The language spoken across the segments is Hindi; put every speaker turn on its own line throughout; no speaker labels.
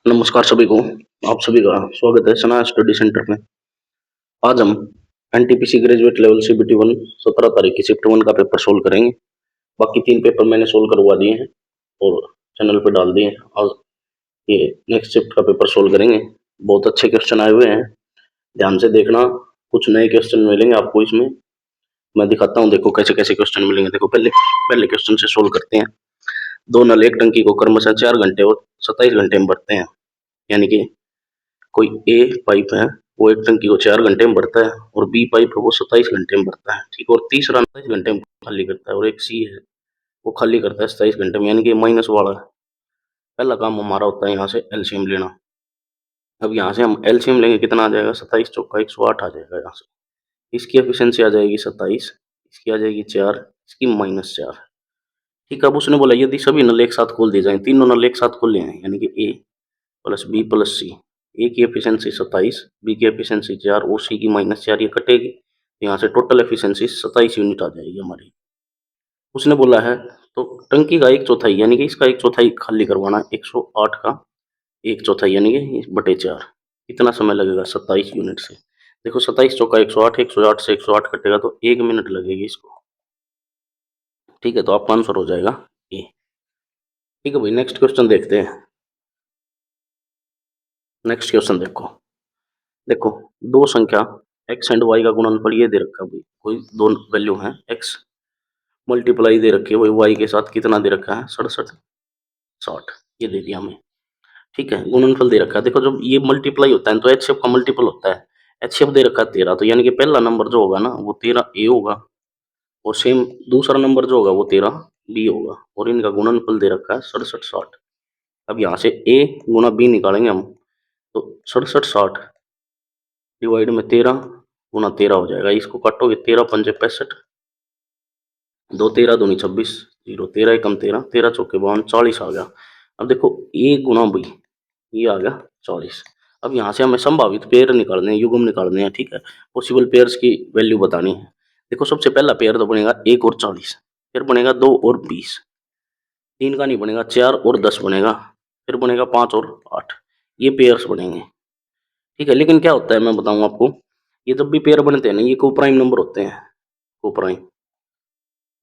नमस्कार सभी को। आप सभी का स्वागत है सना स्टडी सेंटर में। आज हम NTPC graduate level CBT one 17 तारीख की शिफ्ट वन का पेपर सोल्व करेंगे। बाकी 3 पेपर मैंने सोल्व करवा दिए हैं और चैनल पर डाल दिए हैं। और ये नेक्स्ट शिफ्ट का पेपर सोल्व करेंगे। बहुत अच्छे क्वेश्चन आए हुए हैं, ध्यान से देखना। कुछ नए क्वेश्चन मिलेंगे आपको इसमें, मैं दिखाता हूँ। देखो कैसे कैसे क्वेश्चन मिलेंगे। देखो पहले पहले क्वेश्चन से सोल्व करते हैं। दो नल एक टंकी को क्रमशः 4 घंटे और 27 घंटे में भरते हैं। यानी कि कोई ए पाइप है, वो एक टंकी को 4 घंटे में भरता है और बी पाइप है वो 27 घंटे में भरता है। ठीक है, और तीसरा 27 घंटे में खाली करता है और एक सी है वो खाली करता है 27 घंटे में, यानी कि माइनस वाला है। पहला काम हमारा होता है यहाँ से एलसीएम लेना। अब यहाँ से हम एलसीएम लेंगे, कितना आ जाएगा? 27 चौका 108 आ जाएगा यहाँ से। इसकी एफिशिएंसी आ जाएगी 27, इसकी आ जाएगी 4, इसकी -4। ठीक है, अब उसने बोला यदि सभी नल एक साथ खोल दिए जाए, तीनों नल एक साथ खोल हैं, यानी कि ए प्लस बी प्लस सी। ए की एफिशिएंसी 27, बी की एफिशिएंसी 4 और सी की -4, ये कटेगी। यहाँ से टोटल एफिशिएंसी 27 यूनिट आ जाएगी हमारी। उसने बोला है तो टंकी का 1/4 यानी कि इसका 1/4 खाली करवाना है। 108 का 1/4 यानी कि बटे 4। कितना समय लगेगा? 27 यूनिट से। देखो 27 चौका 108, 108 से 108 कटेगा तो 1 मिनट लगेगी इसको। ठीक है, तो आपका आंसर हो जाएगा ए। ठीक है भाई, नेक्स्ट क्वेश्चन देखते हैं। नेक्स्ट क्वेश्चन देखो। देखो दो संख्या x एंड y का गुणनफल ये दे रखा है भाई। कोई दो वैल्यू है, x मल्टीप्लाई दे रखी है भाई y के साथ, कितना दे रखा है? 67 60, ये दे दिया हमें। ठीक है, गुणनफल दे रखा है। देखो जब ये मल्टीप्लाई होता है तो एचसीएफ का मल्टीपल होता है। एचसीएफ दे रखा है 13, तो यानी कि पहला नंबर जो होगा ना वो 13 ए होगा और सेम दूसरा नंबर जो होगा वो 13 बी होगा। और इनका गुणनफल दे रखा है 67 60। अब यहाँ से ए गुना बी निकालेंगे हम, तो 67 60 डिवाइड में 13 गुना 13 हो जाएगा। इसको काटोगे 13 पंजे 65, 2 13 दूनी 26, 0 13 एकम 13, 13 चौके 52, 40 आ गया। अब देखो ए गुना बी, ये आ गया 40। अब यहाँ से हमें संभावित पेयर निकालने हैं, युग्म निकालने हैं। ठीक है, पॉसिबल पेयर्स की वैल्यू बतानी है। देखो सबसे पहला पेयर तो बनेगा 1 और 40, फिर बनेगा 2 और 20, 3 का नहीं बनेगा, 4 और 10 बनेगा, फिर बनेगा 5 और 8। ये पेयर्स बनेंगे। ठीक है, लेकिन क्या होता है मैं बताऊं आपको, ये जब भी पेयर बनते हैं ना ये कोप्राइम नंबर होते हैं। कोप्राइम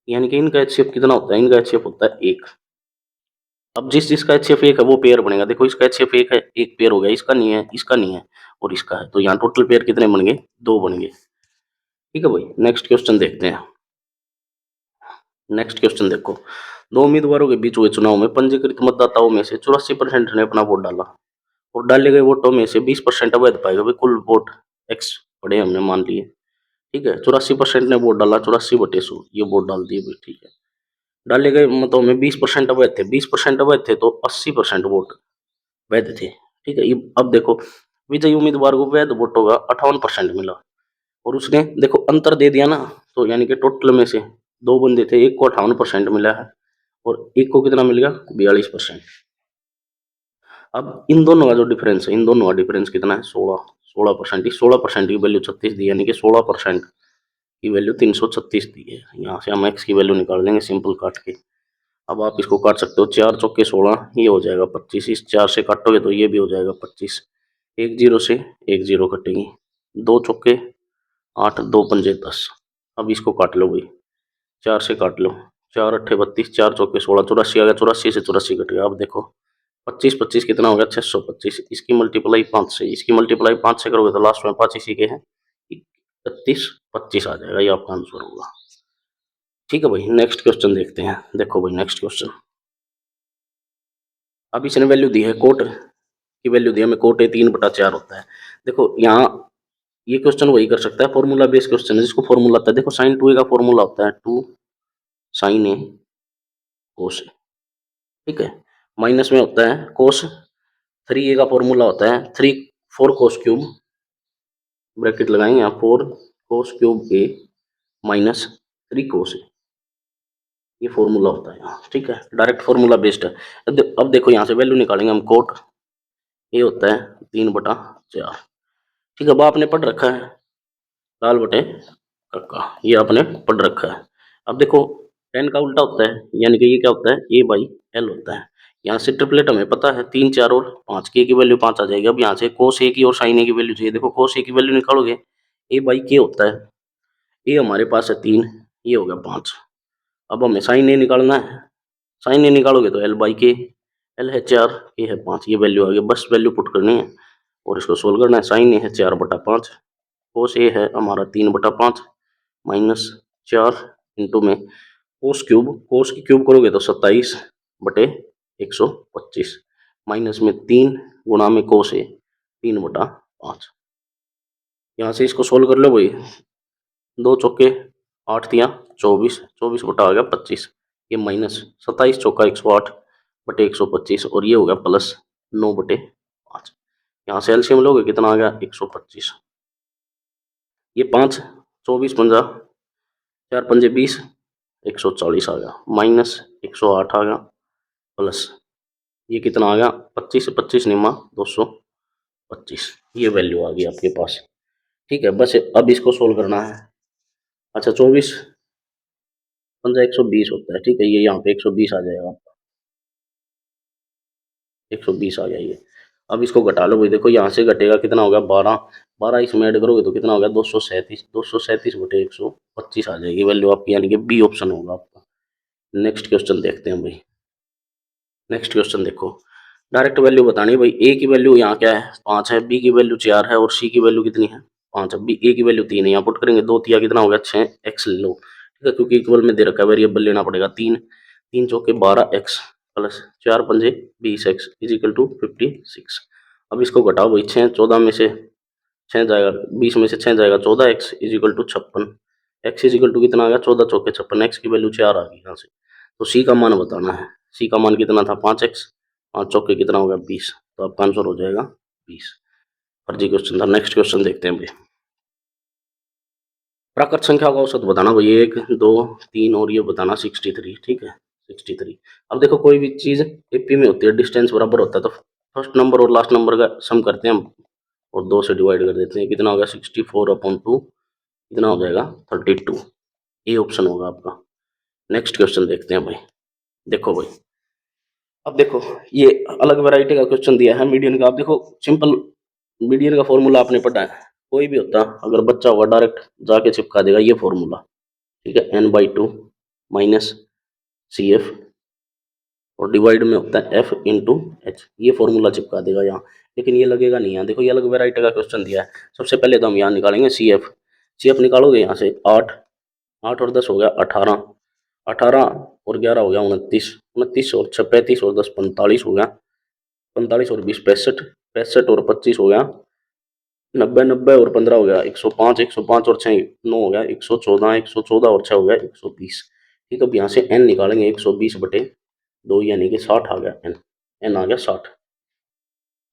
यानी कि इनका एचसीएफ कितना होता है? इनका एचसीएफ होता है 1। अब जिस जिसका एचसीएफ 1 है वो पेयर बनेगा। देखो इसका एचसीएफ 1 है, एक पेयर हो गया, इसका नहीं है, इसका नहीं है और इसका है, तो यहाँ टोटल पेयर कितने बन गए? 2 बन गए। ठीक है भाई, नेक्स्ट क्वेश्चन देखते हैं। नेक्स्ट क्वेश्चन देखो। दो उम्मीदवारों के बीच हुए चुनाव में पंजीकृत मतदाताओं में से 84% ने अपना वोट डाला और डाले गए वोटों में से 20% अवैध पाए गए। कुल वोट एक्स पड़े हमने मान लिए। ठीक है, 84% ने वोट डाला, 84/100 ये वोट डाल दिए भाई। ठीक है, डाले गए मतों में 20% अवैध थे। 20% अवैध थे तो 80% वोट वैध थे। ठीक है, अब देखो विजयी उम्मीदवार को वैध वोटों का 58% मिला और उसने देखो अंतर दे दिया ना, तो यानी कि टोटल में से दो बंदे थे, एक को 58% मिला है और एक को कितना मिल गया? 42%। अब इन दोनों का जो डिफरेंस है, इन दोनों का डिफरेंस कितना है? 16%। इस 16% की वैल्यू 36 दी, यानी कि 16% की वैल्यू 336 दी है। यहाँ से हम एक्स की वैल्यू निकाल देंगे सिंपल काट के। अब आप इसको काट सकते हो, 4 चौके 16, ये हो जाएगा 25। इस 4 से काटोगे तो ये भी हो जाएगा 25। एक जीरो से एक जीरो कटेगी, 2 चौके 8, 2 पंजे 10। अब इसको काट लो भाई, 4 से काट लो, 4 अट्ठे 32, 4 चौके 16, 84 आ गया। 84 से 84 कट गया। अब देखो 25 25 कितना हो गया? 625। इसकी मल्टीप्लाई 5 से, इसकी मल्टीप्लाई 5 से करोगे तो लास्ट में 5 इसी के हैं, 31 25 आ जाएगा। ये आपका आंसर होगा। ठीक है भाई, नेक्स्ट क्वेश्चन देखते हैं। देखो भाई नेक्स्ट क्वेश्चन। अब इसने वैल्यू दी है, कोट की वैल्यू दी है हमें, कोट ए 3/4 होता है। देखो यहाँ ये क्वेश्चन वही कर सकता है, फॉर्मूला बेस्ड क्वेश्चन है जिसको फॉर्मूला आता है। देखो साइन 2a का फॉर्मूला होता है 2 साइन ए कोस ए। ठीक है, माइनस में होता है कोस 3a का फॉर्मूला होता है 4 कोस क्यूब, ब्रैकेट लगाएंगे यहाँ, 4 कोस क्यूब ए माइनस 3 कोस ए। ये फॉर्मूला होता है यहाँ। ठीक है, डायरेक्ट फॉर्मूला बेस्ड है। अब देखो यहाँ से वैल्यू निकालेंगे हम, कोट ए होता है 3/4। ठीक है, अब आपने पढ़ रखा है लाल बटे कक्का, ये आपने पढ़ रखा है। अब देखो टेन का उल्टा होता है, यानी कि ये क्या होता है? ए बाई एल होता है। यहाँ से ट्रिपलेट हमें पता है 3 4 और 5 के की वैल्यू 5 आ जाएगी। अब यहाँ से कोस ए की और साइन ए की वैल्यू चाहिए। देखो कोस ए की वैल्यू निकालोगे ए बाई के होता है, ए हमारे पास है 3, ये हो गया 5। अब हमें साइन ए निकालना है, साइन ए निकालोगे तो एल बाई के, एल है 4, के है 5, ये वैल्यू आ गई। बस वैल्यू पुट करनी है और इसको सोल्व करना है। साइन ए है 4/5, कोस ए है हमारा 3/5 माइनस 4 इंटू में कोस क्यूब, कोस की क्यूब करोगे तो 27/125 माइनस में 3 गुणा में कोस ए 3/5। यहाँ से इसको सोल्व कर लो भाई, 2 चौके 8 तिया 24, 24/25, ये माइनस 27 चौका 108/125 और ये हो गया प्लस 9/5। यहाँ से एलसीएम लोगे कितना आ गया 125, ये 5 24 पंजा 4 पंजे 20 140 आ गया, माइनस 108 आ गया, प्लस ये कितना आ गया 25 से 25 निमा 225, ये वैल्यू आ गई आपके पास। ठीक है, बस अब इसको सोल्व करना है। अच्छा 24 पंजा 120 होता है, ठीक है, ये यहाँ पे 120 आ जाएगा आपका, 120 आ गया ये। अब इसको घटा लो भाई, देखो यहाँ से घटेगा कितना होगा 12, 12 इसमें ऐड करोगे तो कितना होगा 237, 237/125 आ जाएगी वैल्यू आपकी, यानी कि बी ऑप्शन होगा आपका। नेक्स्ट क्वेश्चन देखते हैं भाई। नेक्स्ट क्वेश्चन देखो, डायरेक्ट वैल्यू बतानी है भाई। ए की वैल्यू यहाँ क्या है 5 है, बी की वैल्यू 4 है और सी की वैल्यू कितनी है 5 है। बी ए की वैल्यू 3 है, यहाँ पुट करेंगे 2 तिया कितना होगा 6 एक्स ले लो, ठीक है, क्योंकि इक्वल में दे रखा है, वेरिएबल लेना पड़ेगा 3, 3 चौके 12 एक्स प्लस 4 पंजे 20 एक्स इज इक्वल टू 56। अब इसको घटाओ भाई, 6 14 में से 6 जाएगा, 20 में से 6 जाएगा 14 X is equal to 56, X is equal to कितना आ गया 14 चौके 56, एक्स की वैल्यू 4 आ गई यहाँ से। तो सी का मान बताना है, सी का मान कितना था 5x, 5 चौके कितना होगा 20, तो आपका आंसर हो जाएगा 20। फर्जी क्वेश्चन था। नेक्स्ट क्वेश्चन देखते हैं भाई। प्राकृत संख्या का औसत बताना भाई, 1 2 3 और ये बताना 63, ठीक है 63। अब देखो कोई भी चीज एपी में होती है, डिस्टेंस बराबर होता है, तो फर्स्ट नंबर और लास्ट नंबर का सम करते हैं हम और 2 से डिवाइड कर देते हैं, कितना होगा 64/2, कितना हो जाएगा 32, ये ऑप्शन होगा आपका। नेक्स्ट क्वेश्चन देखते हैं भाई। देखो भाई, अब देखो ये अलग वैरायटी का क्वेश्चन दिया है मीडियन का। आप देखो सिंपल मीडियन का फॉर्मूला आपने पढ़ा है, कोई भी होता अगर बच्चा होगा डायरेक्ट जाके चिपका देगा ये फॉर्मूला, ठीक है, n/2 माइनस सी एफ और डिवाइड में होता है एफ इंटू एच, ये फॉर्मूला चिपका देगा यहाँ, लेकिन ये लगेगा नहीं यहाँ। देखो ये अलग वैरायटी का क्वेश्चन दिया है। सबसे पहले तो हम यहाँ निकालेंगे सी एफ, सी एफ निकालोगे यहाँ से 8, 8 और 10 हो गया 18, 18 और 11 हो गया 29, 29 और 6 35 और 10 45 हो गया, 45 और 20 65, 65 और 25 हो गया 90, 90 और 15 हो गया 105, 105 और 6 9 हो गया 114, 114 और 6 हो गया 120। ठीक है, अब यहाँ से n निकालेंगे 120/2 यानी कि 60 आ गया n, n आ गया 60।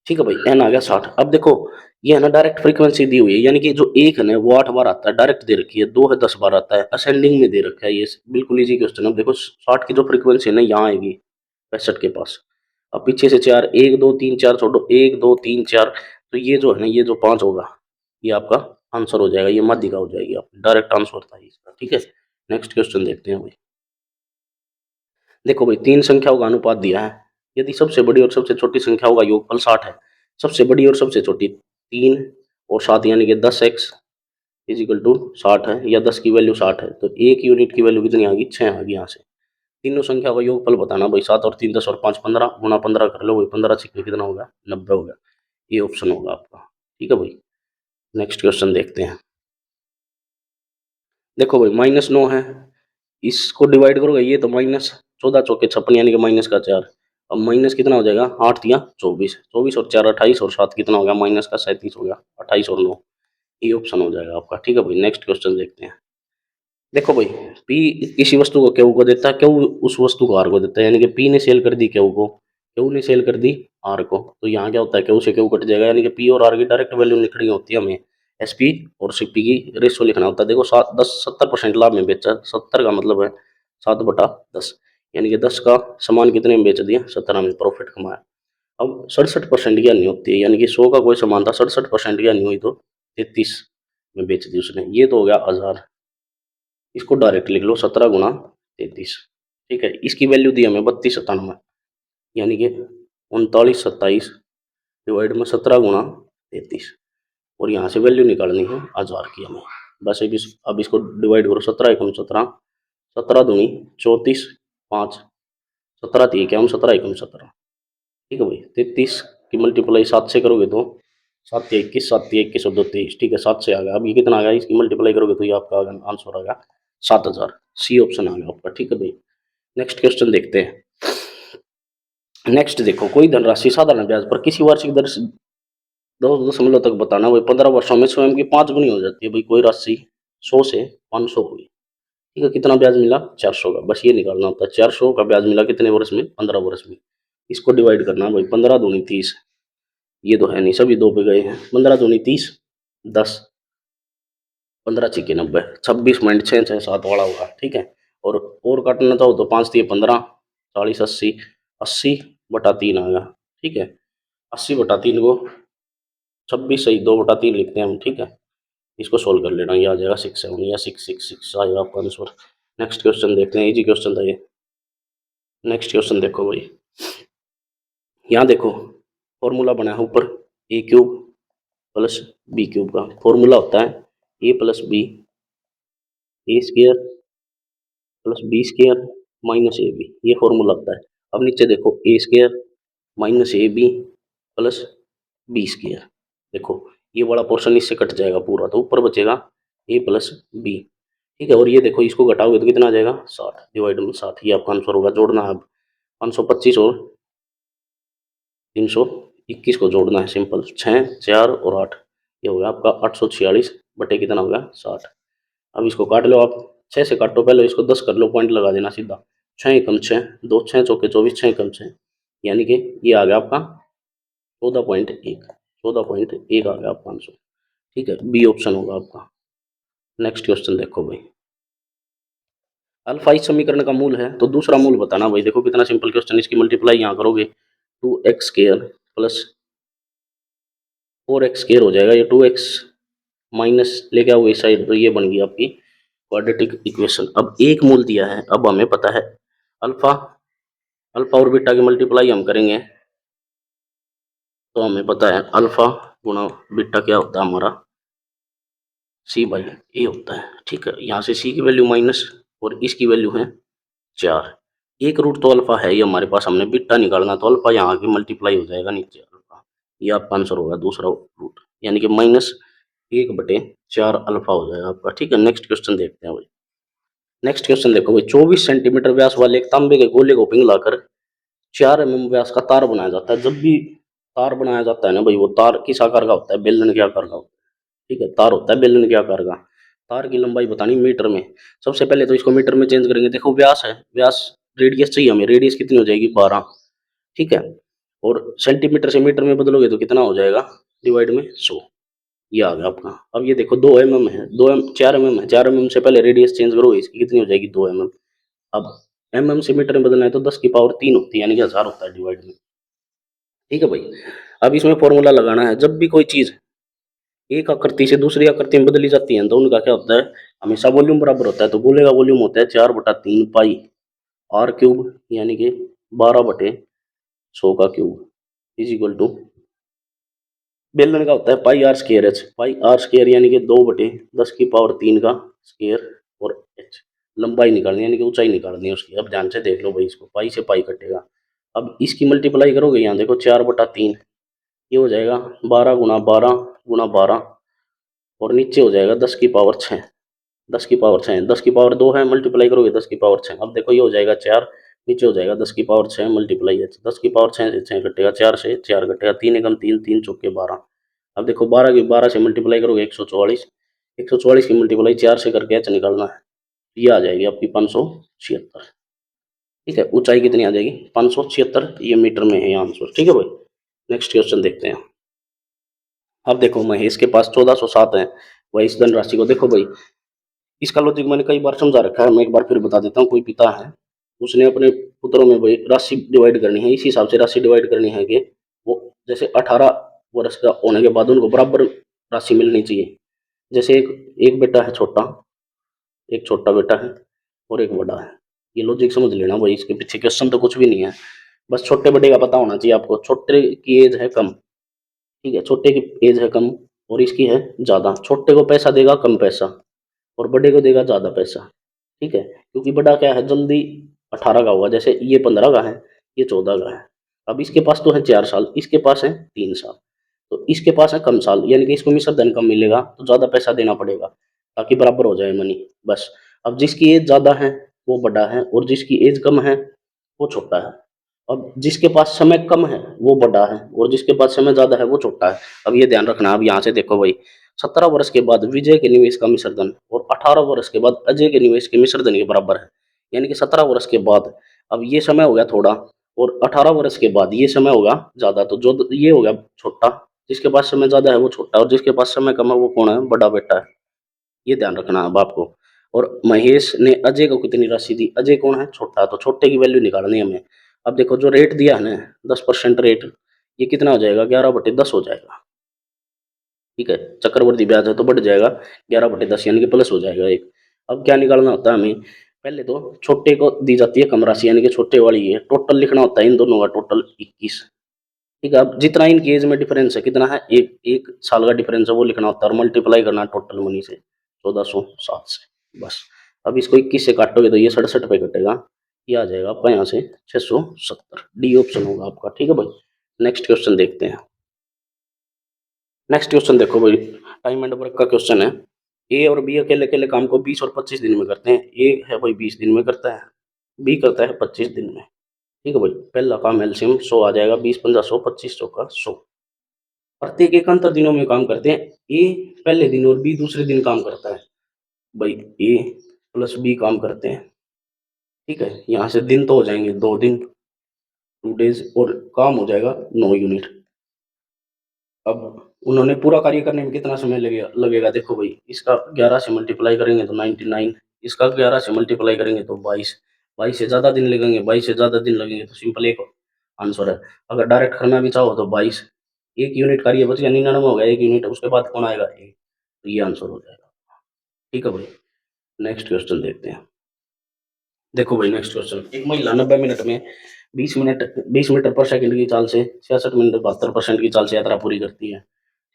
ठीक है भाई, n आ गया 60। अब देखो ये है ना डायरेक्ट फ्रीक्वेंसी दी हुई है, यानी कि जो एक है ना वो 8 बार आता है, डायरेक्ट दे रखी है, 2 है 10 बार आता है, असेंडिंग में दे रखा है, ये बिल्कुल इजी क्वेश्चन है। अब देखो 60 की जो फ्रीक्वेंसी है ना यहाँ आएगी 65 के पास, अब पीछे से 4 1 2 3 4 छोड़ो, 1 2 3 4, तो ये जो है ना ये जो 5 होगा ये आपका आंसर हो जाएगा, ये माध्यिका हो जाएगी, आप डायरेक्ट आंसर था इसका। ठीक है, नेक्स्ट क्वेश्चन देखते हैं भाई। देखो भाई 3 संख्याओं का अनुपात दिया है, यदि सबसे बड़ी और सबसे छोटी संख्याओं का योगफल 60 है, सबसे बड़ी और सबसे छोटी 3 और 7 यानी कि 10x इज इक्वल टू 60 है, या 10 की वैल्यू 60 है, तो एक यूनिट की वैल्यू कितनी आ गई 6 आ गई यहाँ से। तीनों संख्या का योगफल बताना भाई, 7 और 3 10 और 5 15, गुणा 15 कर लो भाई, 15 6 कितना होगा 90 होगा, ये ऑप्शन होगा आपका। ठीक है भाई, नेक्स्ट क्वेश्चन देखते हैं। देखो भाई -9 है, इसको डिवाइड करोगे ये तो -14 चौके 56 यानी कि माइनस का 4, अब माइनस कितना हो जाएगा 8 तिया 24, 24 और 4 28 और 7 कितना हो गया माइनस का 37 हो गया, 28 और 9, ये ऑप्शन हो जाएगा आपका। ठीक है भाई, नेक्स्ट क्वेश्चन देखते हैं। देखो भाई पी किसी वस्तु को क्यू को देता है, क्यू उस वस्तु को आर को देता है, यानी कि पी ने सेल कर दी क्यू को, क्यू ने सेल कर दी आर को, तो यहाँ क्या होता है क्यू से क्यू कट जाएगा, यानी कि पी और आर की डायरेक्ट वैल्यू लिखनी होती है हमें, एसपी और सीपी की रेशियो लिखना होता है। देखो 70% लाभ में बेचा, 70 का मतलब है 7/10, यानी कि 10 का सामान कितने में बेच दिया 17 में प्रॉफिट कमाया। अब 67% की हानि होती है, यानी कि 100 का कोई सामान था 67% की हानि हुई तो 33 में बेच दी उसने, ये तो हो गया 1000। इसको डायरेक्ट लिख लो 17 गुणा 33, ठीक है, इसकी वैल्यू दी हमें 3297, यानी कि 3927 डिवाइड में 17 × 33, और यहाँ से वैल्यू निकालनी है 1000 की हमें। बस अब इसको डिवाइड करो, 17 × 17, 17 दूनी 34, 5, 17 3 क्या, 17 × 17, ठीक है भाई। 33 की मल्टीप्लाई 7 से करोगे तो 7 × 21, 7 × 21 और 2 23, ठीक है, 7 से आ गया। अब ये कितना आ गया, इसकी मल्टीप्लाई करोगे तो ये आपका आंसर आ गया 7000। सी ऑप्शन आ गया आपका, ठीक है भाई। नेक्स्ट क्वेश्चन देखते हैं। नेक्स्ट देखो, कोई धनराशि साधारण ब्याज पर किसी वार्षिक दर से 2 दशमलव तक बताना, वही 15 वर्षों में स्वयं की 5 गुनी हो जाती है। भाई कोई राशि 100 से 500 हुई, ठीक है, कितना ब्याज मिला, 400 का। बस ये निकालना होता है, 400 का ब्याज मिला कितने वर्ष में, 15 वर्ष में। इसको डिवाइड करना भाई, 15 दूनी 30, ये तो है नहीं, सभी 2 पे गए हैं। 15 दूनी 30, 10, 15 छिके 90, 26.667 वाला होगा, ठीक है। और काटना चाहो तो 5 दिए 15, 40, 80, 80/3 आएगा, ठीक है। 80/3 को 26 सही 2/3 लिखते हैं हम, ठीक है। इसको सोल्व कर लेना, ये आ जाएगा 67 या 666 आएगा आपका आंसर। नेक्स्ट क्वेश्चन देखते हैं, इजी क्वेश्चन था ये। नेक्स्ट क्वेश्चन देखो भाई, यहाँ देखो फॉर्मूला बना है ऊपर, a³ प्लस b³ का फॉर्मूला होता है a+b² plus b² minus ab, ये फॉर्मूला होता है। अब नीचे देखो a² minus ab plus b², देखो ये बड़ा पोर्शन इससे कट जाएगा पूरा, तो ऊपर बचेगा a प्लस b, ठीक है। और ये देखो इसको घटाओगे तो कितना आ जाएगा, 60 डिवाइड में 60, ये आपका आंसर होगा। जोड़ना है अब 525 और 321 को जोड़ना है, सिंपल, 6, 4 और 8, ये हो गया आपका 846 बटे कितना हो गया, 60। अब इसको काट लो आप, 6 से काटो, पहले इसको 10 कर लो, पॉइंट लगा देना सीधा, 6 एकम 6, 2 6 चौके 24, 6 एकम 6, यानी कि ये आ गया आपका 14.1, 14.1 आ गया आपका आंसर, ठीक है। बी ऑप्शन होगा आपका। नेक्स्ट क्वेश्चन देखो भाई, अल्फा इस समीकरण का मूल है तो दूसरा मूल बताना। भाई देखो कितना सिंपल क्वेश्चन, इसकी मल्टीप्लाई यहाँ करोगे 2x² प्लस 4x² हो जाएगा, ये 2x माइनस लेके आओगे इस साइड, तो ये बन गई आपकी क्वाड्रेटिक इक्वेशन। अब एक मूल दिया है, अब हमें पता है अल्फा, अल्फा और बीटा की मल्टीप्लाई हम करेंगे तो हमें पता है अल्फा गुणा बीटा क्या होता है हमारा, c/a होता है, ठीक है। यहाँ से c की वैल्यू माइनस और इसकी वैल्यू है 4, एक रूट तो अल्फा है ही हमारे पास, हमने बीटा निकालना तो अल्फा यहाँ की मल्टीप्लाई हो जाएगा नीचे अल्फा, ये आपका आंसर होगा दूसरा रूट, यानी कि -1/4 अल्फा हो जाएगा आपका, ठीक है। नेक्स्ट क्वेश्चन देखते हैं भाई। नेक्स्ट क्वेश्चन देखो भाई, 24 सेंटीमीटर व्यास वाले एक तांबे के गोले को पिघलाकर 4 mm व्यास का तार बनाया जाता है। जब भी तार बनाया जाता है ना भाई, वो तार किस आकार का होता है, बेलन के आकार का होता है, ठीक है। तार होता है बेलन के आकार का। तार की लंबाई बतानी मीटर में, सबसे पहले तो इसको मीटर में चेंज करेंगे। देखो व्यास है, व्यास रेडियस चाहिए हमें, रेडियस कितनी हो जाएगी 12, ठीक है। और सेंटीमीटर से मीटर में बदलोगे तो कितना हो जाएगा, डिवाइड में 100, ये आ गया आपका। अब ये देखो 2 mm है, 4 mm है, 4 mm से पहले रेडियस चेंज करो, इसकी कितनी हो जाएगी 2 mm। अब से मीटर में बदलना है तो 10⁻³ होती है, यानी कि 1000 होता है डिवाइड में, ठीक है भाई। अब इसमें फॉर्मूला लगाना है, जब भी कोई चीज एक आकृति से दूसरी आकृति में बदली जाती है तो उनका क्या होता है, हमेशा वॉल्यूम बराबर होता है। तो गोले का वॉल्यूम होता है 4/3 पाई r³, यानी कि 12/100 का क्यूब, इज इक्वल टू बेलन का होता है πr²h, πr² यानी कि 2/10⁻³ का स्क्वायर, और h लंबाई निकालनी यानी कि ऊंचाई निकालनी है उसकी। अब ध्यान से देख लो भाई, इसको पाई से पाई कटेगा। अब इसकी मल्टीप्लाई करोगे, यहाँ देखो 4/3, ये हो जाएगा 12 × 12 × 12, और नीचे हो जाएगा 10⁻6, 10⁻6, 10⁻2 है, मल्टीप्लाई करोगे 10⁻6। अब देखो ये हो जाएगा 4, नीचे हो जाएगा 10⁻6 मल्टीप्लाई h, 10⁻6 से 6 कटेगा, 4 से 4 कटेगा, 3 एकम 3, 3 चौके 12। अब देखो 12 से मल्टीप्लाई करोगे 144, 144 की मल्टीप्लाई 4 से करके h निकालना है, ये आ जाएगी आपकी 576, ठीक है। ऊंचाई कितनी आ जाएगी, 576, ये मीटर में है ये आंसर, ठीक है भाई। नेक्स्ट क्वेश्चन देखते हैं। अब देखो महेश के पास 1407 है, वही इस धनराशि को देखो भाई, इसका लॉजिक मैंने कई बार समझा रखा है, मैं एक बार फिर बता देता हूँ। कोई पिता है, उसने अपने पुत्रों में भाई राशि डिवाइड करनी है, इसी हिसाब से राशि डिवाइड करनी है कि वो जैसे 18 वर्ष का होने के बाद उनको बराबर राशि मिलनी चाहिए। जैसे एक एक बेटा है छोटा, एक छोटा बेटा है और एक बड़ा है, ये लॉजिक समझ लेना भाई, इसके पीछे क्वेश्चन तो कुछ भी नहीं है। बस छोटे बड़े का पता होना चाहिए आपको। छोटे की एज है कम, ठीक है, छोटे की एज है कम और इसकी है ज़्यादा। छोटे को पैसा देगा कम पैसा और बड़े को देगा ज़्यादा पैसा, ठीक है, क्योंकि बड़ा क्या है जल्दी 18 का होगा, जैसे ये 15 का है, ये 14 का है। अब इसके पास तो है 4 साल, इसके पास है 3 साल, तो इसके पास है कम साल, यानी कि इसको मिश्र धन कम मिलेगा तो ज़्यादा पैसा देना पड़ेगा ताकि बराबर हो जाए मनी। बस। अब जिसकी एज ज़्यादा है वो बड़ा है और जिसकी एज कम है वो छोटा है। अब जिसके पास समय कम है वो बड़ा है और जिसके पास समय ज़्यादा है वो छोटा है। अब ये ध्यान रखना। अब यहाँ से देखो भाई, 17 वर्ष के बाद विजय के निवेश का मिश्रधन और 18 वर्ष के बाद अजय के निवेश के मिश्रधन के बराबर है। यानी कि 17 वर्ष के बाद अब ये समय हो गया थोड़ा और 18 वर्ष के बाद ये समय होगा ज़्यादा, तो जो ये हो गया छोटा, जिसके पास समय ज़्यादा है वो छोटा और जिसके पास समय कम है वो कौन है, बड़ा बेटा है। ये ध्यान रखना अब आपको। और महेश ने अजय को कितनी राशि दी, अजय कौन है, छोटा, तो छोटे की वैल्यू निकालनी है हमें। अब देखो जो रेट दिया है ना 10% रेट, ये कितना हो जाएगा, 11/10 हो जाएगा, ठीक है। चक्रवर्ती ब्याज है तो बढ़ जाएगा 11/10 यानी कि प्लस हो जाएगा एक। अब क्या निकालना होता है हमें, पहले तो छोटे को दी जाती है कम राशि यानी कि छोटे वाली है, टोटल लिखना होता है इन दोनों का, टोटल 21, ठीक है। अब जितना इनकी एज में डिफरेंस है, कितना है, एक एक साल का डिफरेंस है, वो लिखना होता है और मल्टीप्लाई करना है टोटल मनी से 1407 से, बस। अब इसको 21 से काटोगे तो ये 67 पे कटेगा, ये आ जाएगा आपका यहाँ से 670, डी ऑप्शन होगा आपका, ठीक है भाई। नेक्स्ट क्वेश्चन देखते हैं। नेक्स्ट क्वेश्चन देखो भाई, टाइम एंड वर्क का क्वेश्चन है। ए और बी अकेले अकेले काम को 20 और 25 दिन में करते हैं। ए है भाई 20 दिन में करता है, बी करता है 25 दिन में, ठीक है भाई। पहला काम एलसीएम 100 आ जाएगा, 20 × 5 = 100, 25 का 100। प्रत्येक एकांतर दिनों में काम करते हैं। ए पहले दिन और बी दूसरे दिन काम करता है। भाई ए प्लस बी काम करते हैं, ठीक है। यहाँ से दिन तो हो जाएंगे 2 दिन, 2 डेज, और काम हो जाएगा 9 यूनिट। अब उन्होंने पूरा कार्य करने में कितना समय लगेगा लगेगा देखो भाई, इसका 11 से मल्टीप्लाई करेंगे तो 99, इसका 11 से मल्टीप्लाई करेंगे तो 22, 22 से ज़्यादा दिन लगेंगे, 22 से ज़्यादा दिन लगेंगे तो सिंपल एक आंसर है। अगर डायरेक्ट करना भी चाहो तो 22, 1 यूनिट कार्य बच गया, 99 हो गया 1 यूनिट, उसके बाद कौन आएगा, एक, तो ये आंसर हो जाएगा, ठीक है भाई। नेक्स्ट क्वेश्चन देखते हैं। देखो भाई नेक्स्ट क्वेश्चन, एक महिला 90 मिनट में 20 मिनट 20 मीटर पर सेकंड की चाल से 66 मिनट 72% की चाल से यात्रा पूरी करती है,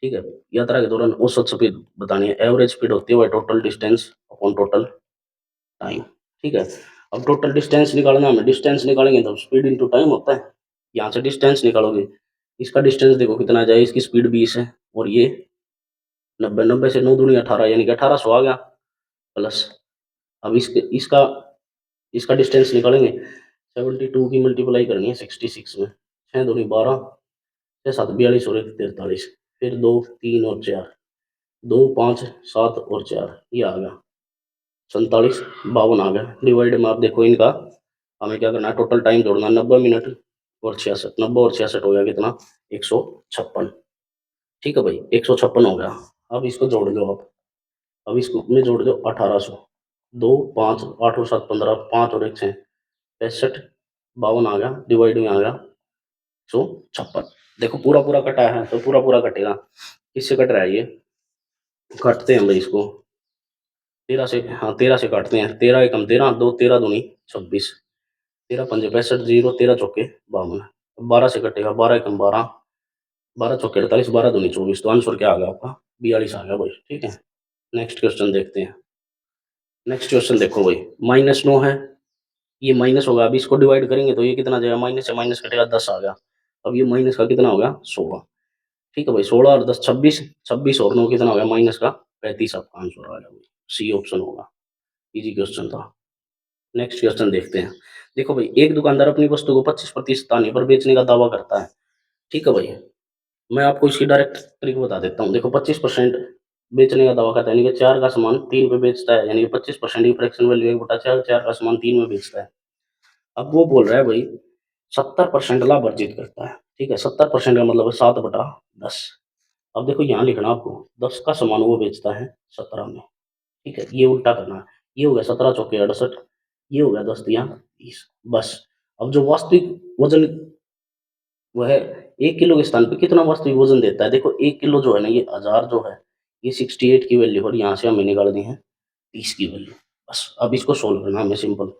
ठीक है। यात्रा के दौरान औसत स्पीड बतानी है, एवरेज स्पीड होती है total distance upon total time, ठीक है। अब टोटल डिस्टेंस निकालना है, हमें डिस्टेंस निकालेंगे तो स्पीड इंटू टाइम होता है। यहाँ से डिस्टेंस निकालोगे, इसका डिस्टेंस देखो कितना आ जाए, इसकी स्पीड 20 है और ये 90, 90 से 9 दूनी 18 यानी कि 1800 आ गया प्लस। अब इसका इसका डिस्टेंस निकालेंगे, 72 की मल्टीप्लाई करनी है 66 में, 6 दूनी 12, 6 7 42 और 1 43, फिर 2 3 और 4, 2 5 7 और 4, ये आ गया 47 52 आ गया। डिवाइड में आप देखो इनका, हमें क्या करना है, टोटल टाइम जोड़ना है, 90 मिनट और 66, 90 और 66 हो गया कितना, 156, ठीक है भाई 156 हो गया। अब इसको जोड़ दो आप, अब इसको में जोड़ दो 1800, 2 5 8 और 7 15, 5 और 1 6 65, 52 आ गया, डिवाइड में आ गया 156। देखो पूरा पूरा कटा है तो पूरा पूरा कटेगा, किससे कट रहा है ये, काटते हैं भाई इसको 13 से, हाँ 13 से काटते हैं, 13 एकम 13, 2 13 दूनी 26, 13 पंजे 65, 0 13 चौके 52, 12 से कटेगा, 12 एकम 12, 12 चौके 48, 12 दूनी 24, तो आंसर क्या आ गया आपका, 42 आ गया भाई, ठीक है। नेक्स्ट क्वेश्चन देखते हैं। नेक्स्ट क्वेश्चन देखो भाई, -9 है, ये माइनस होगा, अब इसको डिवाइड करेंगे तो ये कितना आ जाएगा, माइनस से माइनस कटेगा 10 आ गया। अब ये माइनस का कितना हो गया, 16, ठीक है भाई। 16 और 10 26, 26 और 9 कितना हो गया, माइनस का 35, आपका आंसर आ गया भाई, सी ऑप्शन होगा। इजी क्वेश्चन था। नेक्स्ट क्वेश्चन देखते हैं। देखो भाई, एक दुकानदार अपनी वस्तु को 25% आने पर बेचने का दावा करता है, ठीक है भाई। मैं आपको इसकी डायरेक्ट ट्रिक बता देता हूँ। देखो 25% बेचने का दावा करता है, यानी कि 4 का सामान 3 पे बेचता है, यानी कि 25% की फ्रैक्शन वैल्यू 1/4, 4 का सामान 3 में बेचता है। अब वो बोल रहा है भाई 70% लाभ अर्जित करता है, ठीक है। 70% का मतलब है 7/10। अब देखो यहाँ लिखना आपको, 10 का सामान वो बेचता है 17 में, ठीक है। ये उल्टा करना है, ये हो गया 17 चौके 68, ये हो गया 10 तिया 30, बस। अब जो वास्तविक वजन वह 1 किलो के स्थान पे कितना वास्तविक वजन देता है, देखो 1 किलो जो है ना, ये 1000 जो है, ये 68 की वैल्यू और यहाँ से हमें निकालनी है 30 की वैल्यू, बस। अब इसको सोल्व करना है हमें सिंपल।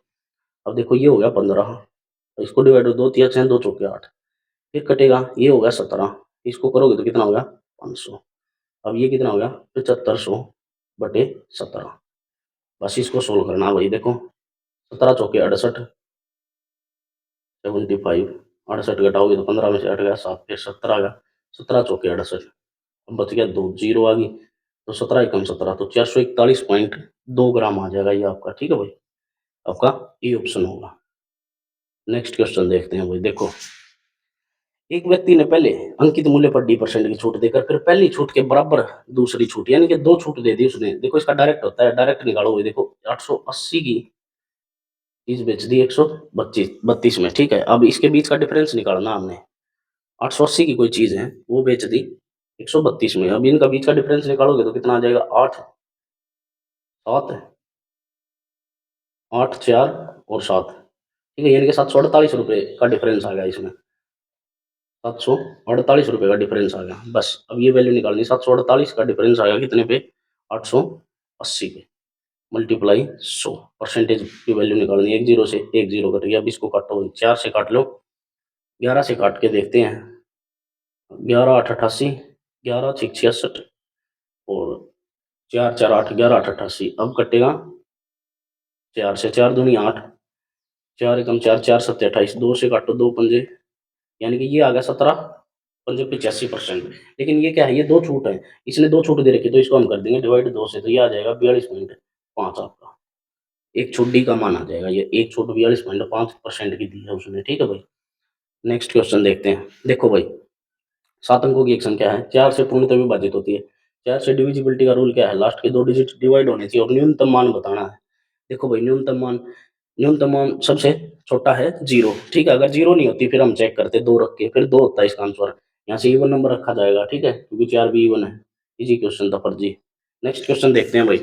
अब देखो ये हो गया 15, इसको डिवाइड दो तिया छः, दो चौके 8, फिर कटेगा, ये हो गया 17, इसको करोगे तो कितना हो गया 500। अब ये कितना हो गया 7500 बटे 17। बस इसको सोल्व करना भाई, देखो 17 चौके 68, 75, 68 घटाओगे तो 15 में से 8 गया 7, फिर 70 आ गया, 17 चौके 68, अब बच गया 2, जीरो आ गई, तो 17 एकम 17, तो 441.2 ग्राम आ जाएगा ये आपका। ठीक है भाई, आपका ये ऑप्शन होगा। नेक्स्ट क्वेश्चन देखते हैं भाई, देखो एक व्यक्ति ने पहले अंकित मूल्य पर डी% की छूट देकर फिर पहली छूट के बराबर दूसरी छूट यानी कि दो छूट दे दी उसने। देखो इसका डायरेक्ट होता है, डायरेक्ट निकालो भाई, देखो 880 की चीज बेच दी 132 में। ठीक है, अब इसके बीच का डिफरेंस निकालना हमने। 880 की कोई चीज है वो बेच दी 132 में, अब इनका बीच का डिफरेंस निकालोगे तो कितना आ जाएगा 8 7, 8 4 और 7। ठीक है, यानी कि 748 रुपये का डिफरेंस आ गया इसमें, 748 रुपये का डिफरेंस आ गया। बस अब ये वैल्यू निकालनी, 748 का डिफरेंस आ गया कितने पे 880 पे, मल्टीप्लाई 100, परसेंटेज की वैल्यू निकालनी है। एक जीरो से एक जीरो कट गया, अब इसको काटो, 4 से काट लो, 11 से काट के देखते हैं, 11 8 88, 11 6 66 और 4 4 8, 11 8 88, अब कटेगा 4 से, 4 दूनी 8, 4 एकम 4, 4 7 28, 2 से काटो, 2 पंजे, यानी कि ये आ गया 17 पंजे 85%। लेकिन ये क्या है, ये दो छूट है, इसने दो छूट दे रखी, तो इसको हम कर देंगे डिवाइड 2 से, तो ये आ जाएगा 42.5 आपका। एक छूट डी का मान आ जाएगा, ये एक छूट 42.5% की दी है उसने। ठीक है भाई, नेक्स्ट क्वेश्चन देखते हैं। देखो भाई, 7 अंकों की एक संख्या है, 4 से पूर्णतः विभाजित होती है, 4 से डिविजिबिलिटी का रूल क्या है, लास्ट के दो डिजिट डिवाइड होने चाहिए और न्यूनतम मान बताना है। देखो भाई, न्यूनतम मान सबसे छोटा है 0। ठीक है, अगर 0 नहीं होती फिर हम चेक करते 2 रख के, फिर 2 होता है इसका आंसर, यहाँ से इवन नंबर रखा जाएगा। ठीक है, क्योंकि 4 भी इवन है। इजी क्वेश्चन था फर्जी। नेक्स्ट क्वेश्चन देखते हैं भाई।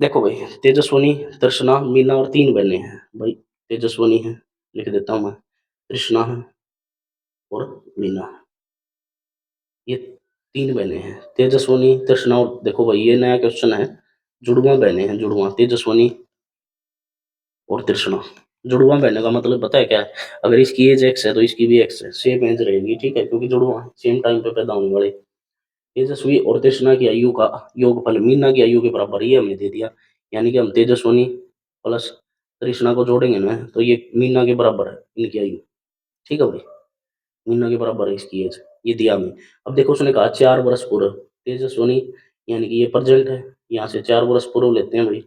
देखो भाई, तेजस्वनी, तृष्णा, मीना और 3 बहनें हैं भाई। तेजस्वनी है, लिख देता हूँ मैं, तृष्णा है और मीना है, ये 3 बहनें हैं, तेजस्वनी, तृष्णा और, देखो भाई ये नया क्वेश्चन है, जुड़वा बहनें हैं, जुड़वा, तेजस्वनी और तृष्णा। जुड़वा बहने का मतलब पता है क्या है, अगर इसकी एज एक्स है तो इसकी भी एक्स है, सेम एज रहेगी। ठीक है, क्योंकि जुड़वा सेम टाइम पे पैदा होने वाले। तेजस्वी और तृष्णा की आयु का योगफल मीना की आयु के बराबर, ये हमने दे दिया, यानी कि हम तेजस्वनी प्लस तृष्णा को जोड़ेंगे ना, तो ये मीना के बराबर है इनकी आयु। ठीक है भाई, मीना के बराबर है इसकी एज, ये दिया हमें। अब देखो उसने कहा 4 वर्ष पूर्व, तेजस्वनी यानी कि ये प्रेजेंट है, यहाँ से 4 वर्ष पूर्व लेते हैं भाई,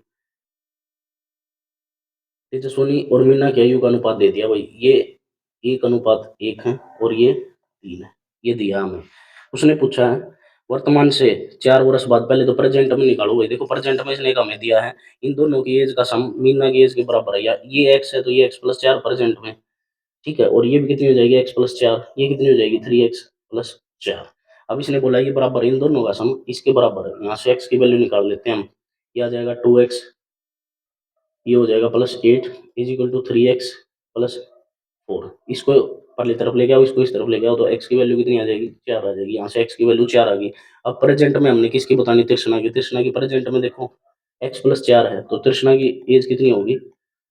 तेजस्वनी और मीना की आयु का अनुपात दे दिया भाई, ये 1:1 है और ये 3 है, ये दिया हमें। उसने पूछा है वर्तमान से 4 वर्ष बाद, पहले तो प्रेजेंट में निकालो भाई, देखो प्रेजेंट में इसने एक हमें दिया है, इन दोनों की एज का सम मीना की एज के बराबर है, या ये एक्स है तो ये x+4 प्रेजेंट में। ठीक है, और ये भी कितनी हो जाएगी x+4, ये कितनी हो जाएगी 3x+4। अब इसने बोला ये बराबर है, इन दोनों का सम इसके बराबर है, यहाँ से x की वैल्यू निकाल लेते हैं हम, ये आ जाएगा 2x, ये हो जाएगा +8 इज इक्वल टू 3x+4। इसको पहली तरफ ले आओ, इसको इस तरफ ले आओ, तो x की वैल्यू कितनी आ जाएगी 4 आ जाएगी, यहाँ से x की वैल्यू 4 आ गई। अब प्रेजेंट में हमने किसकी बतानी, तृष्णा की। तृष्णा की प्रेजेंट में देखो x+4 है, तो तृष्णा की एज कितनी होगी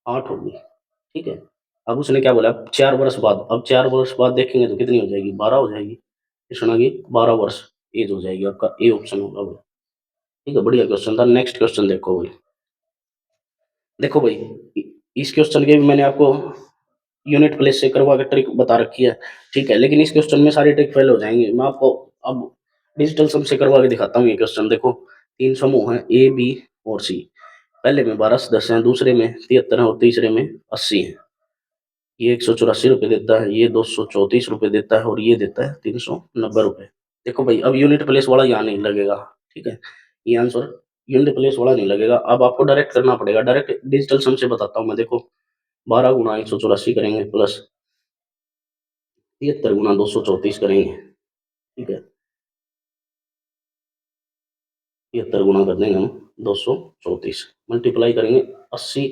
8 होगी। ठीक है, अब उसने क्या बोला 4 वर्ष बाद, अब 4 वर्ष बाद देखेंगे तो कितनी हो जाएगी 12 हो जाएगी, तृष्णा की 12 वर्ष एज हो जाएगी, आपका ए ऑप्शन होगा भाई। ठीक है, बढ़िया क्वेश्चन था। नेक्स्ट क्वेश्चन देखो भाई। देखो भाई, इस क्वेश्चन के भी मैंने आपको यूनिट प्लेस से करवा के ट्रिक बता रखी है। ठीक है, लेकिन इस क्वेश्चन में सारी ट्रिक फेल हो जाएंगी, मैं आपको अब डिजिटल सम से करवा के दिखाता हूँ। ये क्वेश्चन देखो, 3 समूह हैं ए बी और सी, पहले में 12 10 है, दूसरे में 73 है और तीसरे में 80 है। ये 184 रुपये देता है, ये 234 रुपये देता है और ये देता है 390 रुपये। देखो भाई, अब यूनिट प्लेस वाला यहाँ नहीं लगेगा। ठीक है, ये आंसर यूनिट प्लेस वाला नहीं लगेगा, अब आपको डायरेक्ट करना पड़ेगा। डायरेक्ट डिजिटल सम से बताता हूँ मैं, देखो 12 × 184 करेंगे प्लस 73 × 234 करेंगे। ठीक है, 73 गुणा कर देंगे हम 234, मल्टीप्लाई करेंगे 80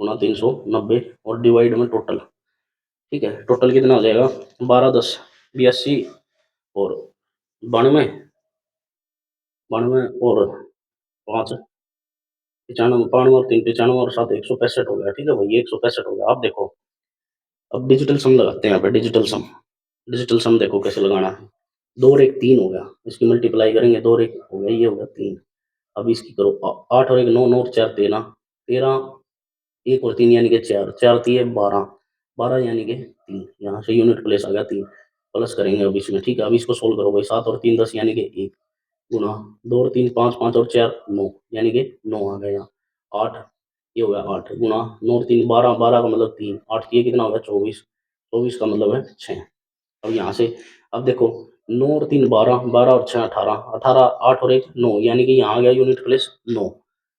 × 390 और डिवाइड में टोटल। ठीक है, टोटल कितना हो जाएगा 12 10 82 और 92, 92 और 5 95, 92 और 3 95 और 7 165 हो गया। ठीक है भाई, 165 हो गया। आप देखो अब डिजिटल सम लगाते हैं यहाँ पे, डिजिटल सम। डिजिटल सम देखो कैसे लगाना है। 2 और 1 3 हो गया, इसकी मल्टीप्लाई करेंगे, 2 और 1 हो गया, ये हो गया 3। अब इसकी करो 8 और 1 9, 9 और 4 13, 13 1 और 3 यानी कि 4, 4 तिये 12, 12 यानी कि 3, यहाँ से यूनिट प्लेस आ गया 3, प्लस करेंगे अब इसमें, ठीक है। अब इसको सोल्व करो भाई, 7 और 3 10 यानी कि 1, गुणा 2 और 3 5, 5 और 4 9 यानी कि 9 आ गया यहाँ, 8, ये हो गया 8, गुणा 9 और 3 12, 12 का मतलब 3, 8 ये कितना हो गया 24, 24 का मतलब है 6। अब यहाँ से अब देखो 9 और 3 12, 12 और 6 18, 18 8 और 1 9 यानी कि यहाँ आ गया यूनिट प्लेस 9,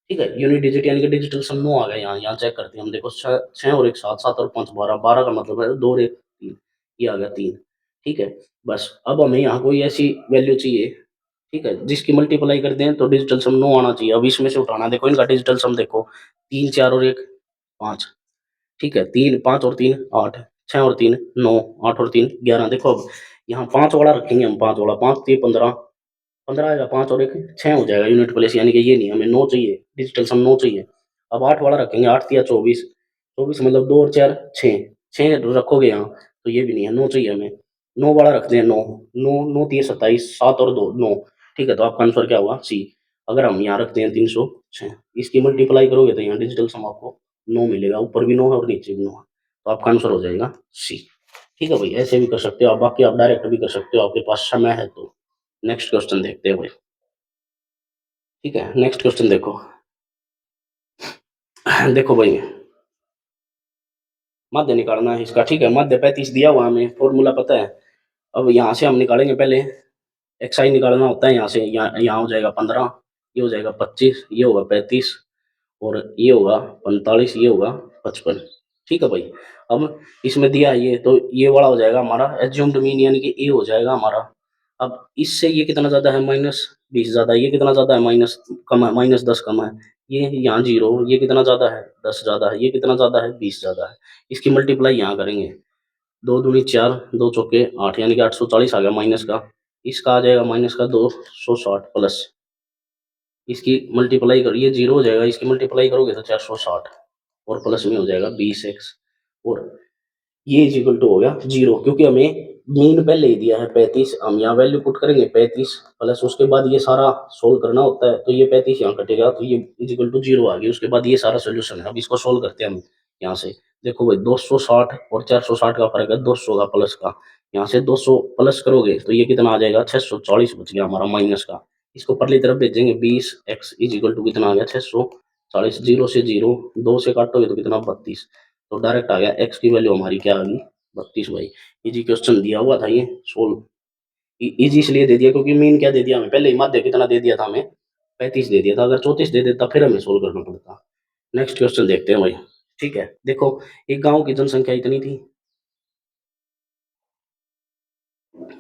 ठीक है। यूनिट डिजिट यानी कि डिजिटल सम 9 आ गया यहाँ, यहाँ चेक करते हैं हम, देखो 6 6 और 1 7, 7 और 5 12, 12 का मतलब है 2 और 1 3, ये आ गया 3, ठीक है। बस अब हमें यहाँ कोई ऐसी वैल्यू चाहिए, ठीक है, जिसकी मल्टीप्लाई करते हैं तो डिजिटल सम 9 आना चाहिए। अब इसमें से उठाना, देखो इनका डिजिटल सम देखो, 3 4 और 1 5, ठीक है, 3 5 और 3 8, 6 और 3 9, 8 और 3 11। देखो अब यहाँ 5 वाला रखेंगे हम, 5 वाला, 5 3 15, 15 आएगा, 5 और 1 6 हो जाएगा यूनिट प्लेस, यानी कि ये नहीं, हमें 9 चाहिए, डिजिटल सम 9 चाहिए। अब 8 वाला रखेंगे, 8 तिया 24, 24 मतलब 2 और 4 6, 6 रखोगे यहाँ तो ये भी नहीं है, 9 चाहिए हमें। 9 वाला रखते हैं, 9 9 9 तिया 27, 7 और 2 9, ठीक है। तो आपका आंसर क्या हुआ सी। अगर हम यहाँ रखते हैं 306, इसकी मल्टीप्लाई करोगे तो यहाँ डिजिटल सम आपको 9 मिलेगा, ऊपर भी 9 है और नीचे भी 9 है, तो आपका आंसर हो जाएगा सी। ठीक है भाई, ऐसे भी कर सकते हो आप, बाकी आप डायरेक्ट भी कर सकते हो, आपके पास समय है तो। नेक्स्ट क्वेश्चन देखते हैं भाई, ठीक है। नेक्स्ट क्वेश्चन देखो। देखो भाई, माध्य निकालना है इसका, ठीक है। माध्य 35 दिया हुआ हमें, फॉर्मूला पता है। अब यहाँ से हम निकालेंगे पहले, एक्स आई निकालना होता है, यहाँ से यहाँ यहाँ हो जाएगा 15, ये हो जाएगा 25, ये होगा 35 और ये होगा 45, ये होगा 55, ठीक है भाई। अब इसमें दिया है ये, तो ये वाला हो जाएगा हमारा एज्यूम्ड मीन, यानी कि ए हो जाएगा हमारा। अब इससे ये कितना ज्यादा है, -20 ज्यादा है, ये कितना ज्यादा है, माइनस कम है, -10 कम है, ये यहाँ 0, ये कितना ज्यादा है 10 ज्यादा है, ये कितना ज्यादा है 20 ज्यादा है। इसकी मल्टीप्लाई यहाँ करेंगे, 2 दूनी 4, 2 चौके 8 यानी कि 840 आ गया माइनस का, इसका आ जाएगा माइनस का 260 प्लस, इसकी मल्टीप्लाई करिए 0 हो जाएगा, इसकी मल्टीप्लाई करोगे तो 460 और प्लस में हो जाएगा 20x, और ये इज इक्वल टू हो गया 0, क्योंकि हमें मीन पहले ही दिया है 35, हम यहाँ वैल्यू पुट करेंगे 35 प्लस उसके बाद ये सारा सोल्व करना होता है, तो ये 35 यहाँ कटेगा तो ये इज इक्वल टू 0 आ गया, उसके बाद ये सारा सोल्यूशन है। अब इसको सोल्व करते हैं हम यहाँ से, देखो भाई 260 और 460 का फर्क है 200 का प्लस का, यहाँ से 200 प्लस करोगे तो ये कितना आ जाएगा 640 बच गया हमारा माइनस का, इसको परली तरफ भेजेंगे 20x इज इक्वल टू कितना आ गया 640, 0 से 0 2 से काटोगे तो कितना 32, तो डायरेक्ट आ गया x की वैल्यू हमारी क्या आ गई 32 भाई। इजी क्वेश्चन दिया हुआ था ये, सोल्व इजी इसलिए दे दिया क्योंकि मीन क्या दे दिया हमें पहले ही, माध्य कितना दे दिया था हमें 35 दे दिया था, अगर 34 दे देता फिर हमें सोल्व करना पड़ता। नेक्स्ट क्वेश्चन देखते हैं भाई, ठीक है। देखो एक गांव की जनसंख्या इतनी थी,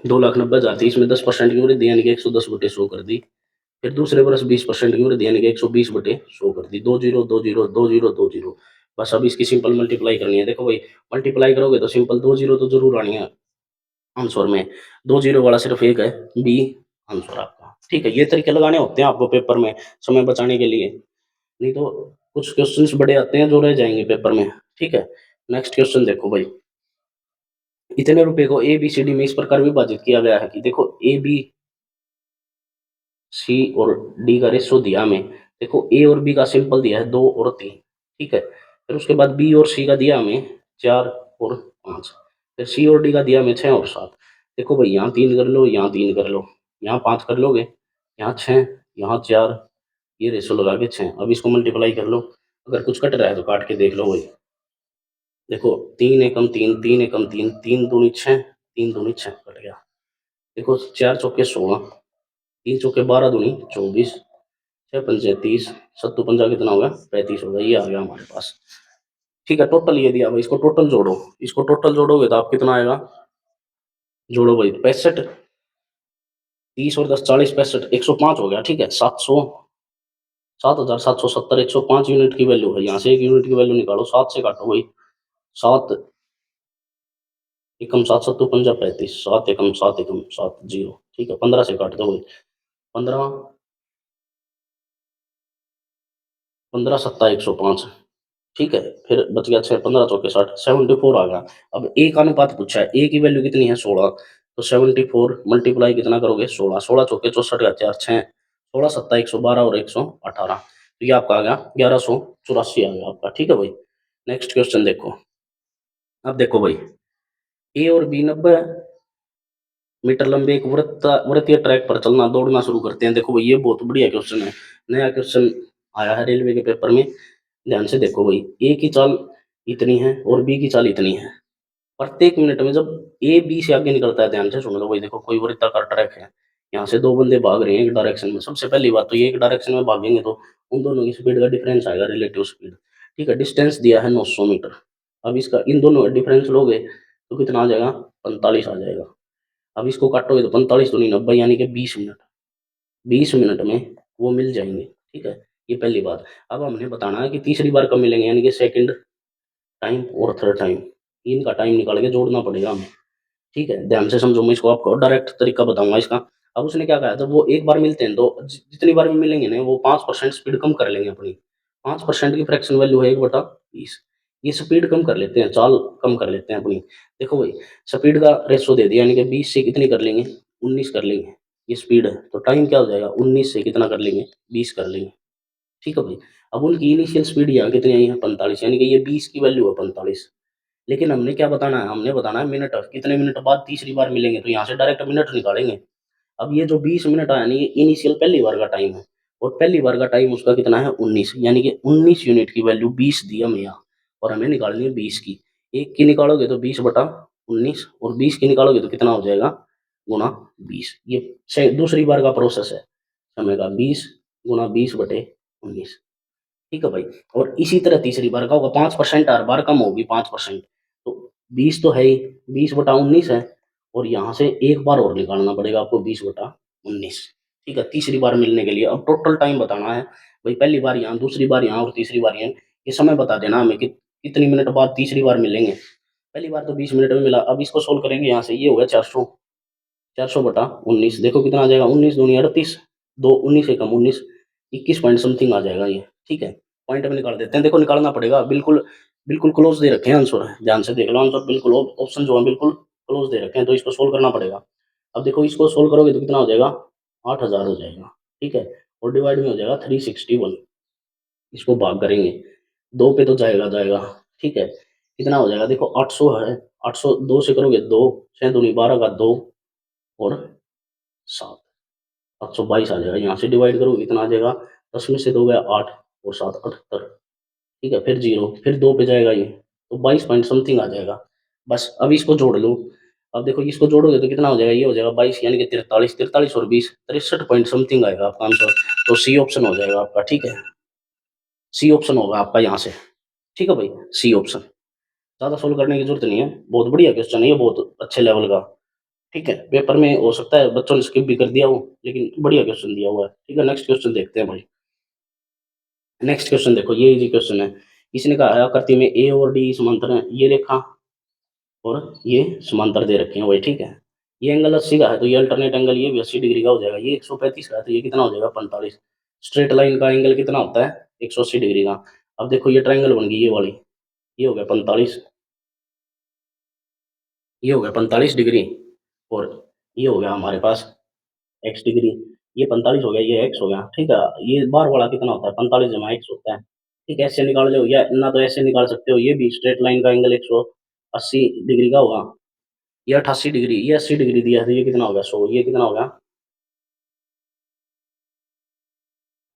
2,90,000 थी, इसमें 10% की वृद्धि यानी कि 110/100 कर दी, फिर दूसरे वर्ष 20% की वृद्धि यानी कि 120/100 कर दी, 2 0 2 0 2 0 2 0। बस अब इसकी सिंपल मल्टीप्लाई करनी है, देखो भाई मल्टीप्लाई करोगे तो सिंपल 2 0 तो जरूर आनी है आंसर में, 2 0 वाला सिर्फ एक है, बी आंसर आपका, ठीक है। ये तरीके लगाने होते हैं आपको पेपर में समय बचाने के लिए, नहीं तो कुछ क्वेश्चंस बड़े आते हैं जो रह जाएंगे पेपर में, ठीक है। नेक्स्ट क्वेश्चन देखो भाई, इतने रुपए को ए बी सी डी में इस प्रकार विभाजित किया गया है कि, देखो ए बी सी और डी का रेशो दिया हमें, देखो ए और बी का सिंपल दिया है 2 और 3, ठीक है। फिर उसके बाद बी और सी का दिया हमें 4 और 5, फिर सी और डी का दिया हमें 6 और 7। देखो भाई यहाँ 3 कर लो, यहाँ 3 कर लो, यहाँ 5 कर लोगे, यहाँ 6, यहाँ 4, ये रेशो लगा के 6। अब इसको मल्टीप्लाई कर लो, अगर कुछ कट रहा है तो काट के देख लो भाई, देखो 3 एकम 3, 3 एकम 3, 3 दूनी 6, 3 दूनी 6 कट गया। देखो 4 चौके 16, 3 चौके 12 दूनी 24, 6 पंजे 30, सत्तू पंजा कितना होगा 35 होगा, ये आ गया हमारे पास, ठीक है। टोटल ये दिया भाई, इसको टोटल जोड़ो, इसको टोटल जोड़ोगे तो आप कितना आएगा, जोड़ो भाई 65, 30 और 10 40 65 105 हो गया, ठीक है। 700 7,770 105 यूनिट की वैल्यू है, यहाँ से एक यूनिट की वैल्यू निकालो, 7 से काटो भाई, 7 एकम 7 सत्तू पंजा 35, 7 एकम 7 एकम 7 0, ठीक है। 15 से काट दो भाई, 15 15 सत्ता 105, ठीक है? फिर बच गया 6 15 चौके 60 74 आ गया। अब ए का अनुपात पूछा है, ए की वैल्यू कितनी है 16 तो 74 मल्टीप्लाई कितना करोगे 16 16 चौके 64 का 4 6 16 सत्ता 112 और 118 तो ये आपका आ गया 1184 आ गया आपका, ठीक है भाई? नेक्स्ट क्वेश्चन देखो। अब देखो भाई, ए और बी 90 मीटर लंबे एक वृत्तीय ट्रैक पर चलना दौड़ना शुरू करते हैं। देखो भाई ये बहुत बढ़िया क्वेश्चन है। नया क्वेश्चन आया है रेलवे के पेपर में। ध्यान से देखो भाई, ए की चाल इतनी है और बी की चाल इतनी है। प्रत्येक मिनट में जब ए बी से आगे निकलता है, ध्यान से सुन लो भाई, देखो कोई वृत्ताकार ट्रैक है, यहाँ से दो बंदे भाग रहे हैं एक डायरेक्शन में। सबसे पहली बात तो ये एक डायरेक्शन में भागेंगे तो उन दोनों की स्पीड का डिफरेंस आएगा, रिलेटिव स्पीड। ठीक है, डिस्टेंस दिया है 900 मीटर। अब इसका इन दोनों का डिफरेंस लोगे तो कितना आ जाएगा 45 आ जाएगा। अब इसको काटोगे तो 45 दूनी 90 यानी कि 20 मिनट। 20 मिनट में वो मिल जाएंगे। ठीक है, ये पहली बात। अब हमने बताना है कि तीसरी बार कब मिलेंगे, यानी कि सेकंड टाइम और थर्ड टाइम। इनका टाइम निकाल के जोड़ना पड़ेगा हमें। ठीक है, ध्यान से समझो, मैं इसको आपको डायरेक्ट तरीका बताऊंगा इसका। अब उसने क्या कहा, जब वो एक बार मिलते हैं तो जितनी बार भी मिलेंगे ना वो 5% स्पीड कम कर लेंगे अपनी। 5% की फ्रैक्शन वैल्यू है 1/20। ये स्पीड कम कर लेते हैं, चाल कम कर लेते हैं अपनी। देखो भाई, स्पीड का रेशो दे दिया, यानी कि 20 से कितनी कर लेंगे 19 कर लेंगे। ये स्पीड है तो टाइम क्या हो जाएगा 19 से कितना कर लेंगे 20 कर लेंगे। ठीक है भाई। अब उनकी इनिशियल स्पीड यहाँ कितनी आई है 45, यानी कि ये 20 की वैल्यू है 45। लेकिन हमने क्या बताना है, हमने बताना है मिनट, कितने मिनट बाद तीसरी बार मिलेंगे, तो यहाँ से डायरेक्ट मिनट निकालेंगे। अब ये जो 20 मिनट आया ना ये इनिशियल पहली बार का टाइम है, और पहली बार का टाइम उसका कितना है 19, यानी कि 19 यूनिट की वैल्यू 20 दी हमें यहाँ, और हमें निकालनी है 20 की। एक की निकालोगे तो 20/19, और 20 की निकालोगे तो कितना हो जाएगा गुणा 20। ये दूसरी बार का प्रोसेस है समय का, 20 गुणा 20/19। ठीक है भाई। और इसी तरह तीसरी बार का होगा, 5% हर बार कम होगी 5%। तो 20 तो है ही, 20/19 है, और यहाँ से एक बार और निकालना पड़ेगा आपको 20/19। ठीक है, तीसरी बार मिलने के लिए अब टोटल टाइम बताना है भाई, पहली बार यहाँ, दूसरी बार यहाँ और तीसरी बार यहाँ। ये समय बता देना हमें कि कितनी मिनट बाद तीसरी बार मिलेंगे। पहली बार तो 20 मिनट में मिला। अब इसको सोल्व करेंगे, यहाँ से ये हो गया 400, 400/19। देखो कितना आ जाएगा 19 दूनी 38, दो 19 एकम 19, 21 पॉइंट समथिंग आ जाएगा ये। ठीक है, पॉइंट में निकाल देते हैं। देखो निकालना पड़ेगा, बिल्कुल बिल्कुल क्लोज दे रखे हैं आंसर, ध्यान से देख लो आंसर, बिल्कुल ऑप्शन जो है बिल्कुल क्लोज दे रखे हैं, तो इसको सोल्व करना पड़ेगा। अब देखो इसको सोल्व करोगे तो कितना हो जाएगा 8000 हो जाएगा। ठीक है, और डिवाइड में हो जाएगा 361। इसको भाग करेंगे, दो पे तो जाएगा जाएगा। ठीक है, कितना हो जाएगा देखो 800 है, 800 दो से करोगे दो, 6 दूनी 12 का दो, और 7, 722 आ जाएगा। यहाँ से डिवाइड करो कितना आ जाएगा, 10 में से 2 गया 8 और 7 78। ठीक है, फिर जीरो, फिर 2 पे जाएगा ये, तो 22 पॉइंट समथिंग आ जाएगा। बस अब इसको जोड़ लो। अब देखो इसको जोड़ोगे तो कितना हो जाएगा, ये हो जाएगा 22 यानी कि 43, 43 और 20 63 पॉइंट समथिंग आएगा आपका आंसर। तो सी ऑप्शन हो जाएगा आपका। ठीक है, सी ऑप्शन होगा आपका यहाँ से। ठीक है भाई, सी ऑप्शन। ज़्यादा सोल्व करने की जरूरत नहीं है, बहुत बढ़िया क्वेश्चन है ये, बहुत अच्छे लेवल का। ठीक है, पेपर में हो सकता है बच्चों ने स्किप भी कर दिया हो, लेकिन बढ़िया क्वेश्चन दिया हुआ है। ठीक है, नेक्स्ट क्वेश्चन देखते हैं भाई। नेक्स्ट क्वेश्चन देखो, ये इजी क्वेश्चन है। इसने कहा है आकृति में ए और डी समांतर है, ये रेखा और ये समांतर दे रखे हैं भाई। ठीक है, ये एंगल 80 का है तो ये अल्टरनेट एंगल ये भी 80 डिग्री का हो जाएगा। ये 135 का है तो ये कितना हो जाएगा 45। स्ट्रेट लाइन का एंगल कितना होता है 180 डिग्री का। अब देखो ये ट्राइंगल बन गई ये वाली, ये हो गया 45, ये हो गया 45 डिग्री, और ये हो गया हमारे पास एक्स डिग्री। ये 45 हो गया, ये एक्स हो गया। ठीक है, ये बार वाला कितना होता है 45 जमा एक्स होता है। ठीक है, ऐसे निकाल लो, या ना तो ऐसे निकाल सकते हो, ये भी स्ट्रेट लाइन का एंगल 180 डिग्री का होगा। ये 88 डिग्री, ये 80 डिग्री दिया है तो ये कितना हो गया 100, ये कितना हो गया।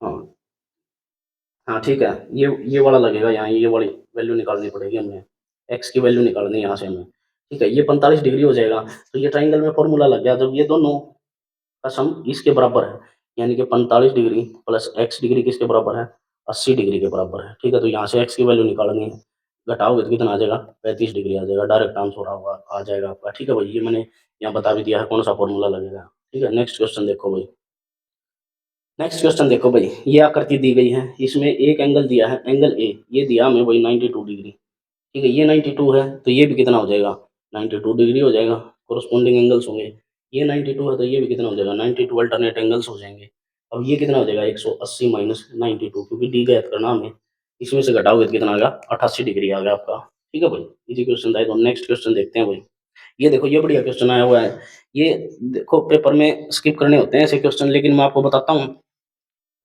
हाँ हाँ, ठीक है, ये वाला लगेगा यहाँ, ये वाली वैल्यू निकालनी पड़ेगी हमें, एक्स की वैल्यू निकालनी है यहाँ से हमें। ठीक है, ये 45 डिग्री हो जाएगा। तो ये ट्राइंगल में फॉर्मूला लग गया, जब ये दोनों का सम इसके बराबर है, यानी कि 45 डिग्री प्लस एक्स डिग्री किसके बराबर है 80 डिग्री के बराबर है। ठीक है, तो यहाँ से एक्स की वैल्यू निकालनी है, घटाओगे तो कितना आ जाएगा 35 डिग्री आ जाएगा, डायरेक्ट आंसर होगा आ जाएगा आपका। ठीक है भाई, ये मैंने यहाँ बता भी दिया है कौन सा फॉर्मूला लगेगा। ठीक है, नेक्स्ट क्वेश्चन देखो भाई। नेक्स्ट क्वेश्चन देखो भाई, ये आकृति दी गई है, इसमें एक एंगल दिया है एंगल ए, ये दिया हमें वही 92 डिग्री। ठीक है, ये 92 है तो ये भी कितना हो जाएगा 92 डिग्री हो जाएगा, कोरस्पॉन्डिंग एंगल्स होंगे। ये 92 है तो ये भी कितना हो जाएगा 92 अल्टरनेट एंगल्स हो जाएंगे। अब ये कितना हो जाएगा 180 माइनस 92, क्योंकि डी ज्ञात करना हमें, इसमें से घटाओगे तो कितना आ गया, 88 डिग्री आ गया आपका। ठीक है भाई, इजी क्वेश्चन था। तो नेक्स्ट क्वेश्चन देखते हैं भाई। ये देखो, ये बढ़िया क्वेश्चन आया हुआ है। ये देखो पेपर में स्किप करने होते हैं ऐसे क्वेश्चन, लेकिन मैं आपको बताता हूँ,